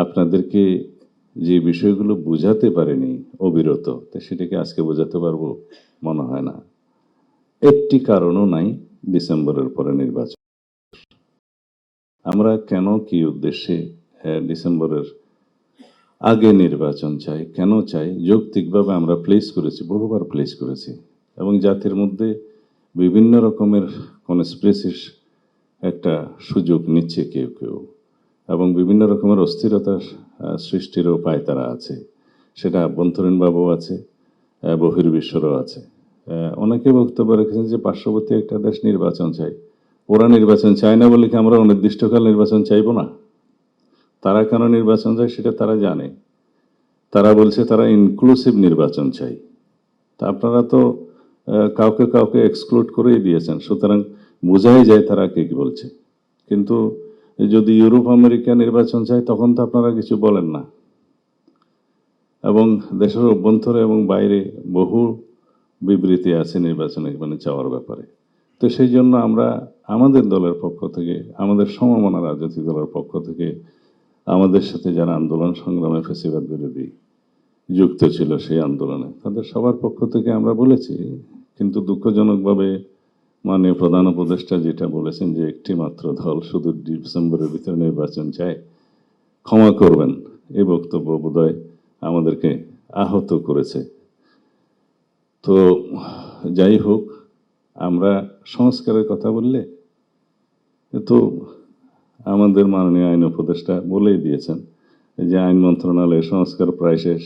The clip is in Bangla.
আপনাদেরকে যে বিষয়গুলো বোঝাতে পারেনি অবিরত, তা সেটাকে আজকে বোঝাতে পারবো মনে হয় না। একটি কারণও নাই ডিসেম্বরের পরে নির্বাচন। আমরা কেন কি উদ্দেশ্যে ডিসেম্বরের আগে নির্বাচন চাই, কেন চাই, যৌক্তিকভাবে আমরা প্লেস করেছি, বহুবার প্লেস করেছি। এবং জাতির মধ্যে বিভিন্ন রকমের কনস্পিরেসির একটা সুযোগ নিচ্ছে কেউ কেউ, এবং বিভিন্ন রকমের অস্থিরতার সৃষ্টির উপায় তারা আছে। সেটা আভ্যন্তরীণভাবেও আছে, বহির্বিশ্বরও আছে। অনেকে বক্তব্য রেখেছেন যে পার্শ্ববর্তী একটা দেশ নির্বাচন চাই। ওরা নির্বাচন চায় না বলে কি আমরা অনির্দিষ্টকাল নির্বাচন চাইবো না? তারা কেন নির্বাচন চায় সেটা তারা জানে। তারা বলছে তারা ইনক্লুসিভ নির্বাচন চাই। তা আপনারা তো কাউকে কাউকে এক্সক্লুড করেই দিয়েছেন, সুতরাং বোঝাই যায় তারা কে কি বলছে। কিন্তু যদি ইউরোপ আমেরিকা নির্বাচন চায় তখন তো আপনারা কিছু বলেন না। এবং দেশের অভ্যন্তরে এবং বাইরে বহু বিবৃতি আছে নির্বাচনে চাওয়ার ব্যাপারে। তো সেই জন্য আমরা আমাদের দলের পক্ষ থেকে, আমাদের সমমনা রাজনৈতিক দলের পক্ষ থেকে, আমাদের সাথে যারা আন্দোলন সংগ্রামে ফ্যাসিবাদ বিরোধী যুক্ত ছিল সেই আন্দোলনে, তাদের সবার পক্ষ থেকে আমরা বলেছি। কিন্তু দুঃখজনকভাবে মাননীয় প্রধান উপদেষ্টা যেটা বলেছেন যে একটি মাত্র দল শুধু ডিসেম্বরের ভিতরে নির্বাচন চায়, ক্ষমা করবেন, এই বক্তব্য বোধহয় আমাদেরকে আহত করেছে। তো যাই হোক, আমরা সংস্কারের কথা বললে তো আমাদের মাননীয় আইন উপদেষ্টা বলেই দিয়েছেন যে আইন মন্ত্রণালয়ের সংস্কার প্রায় শেষ,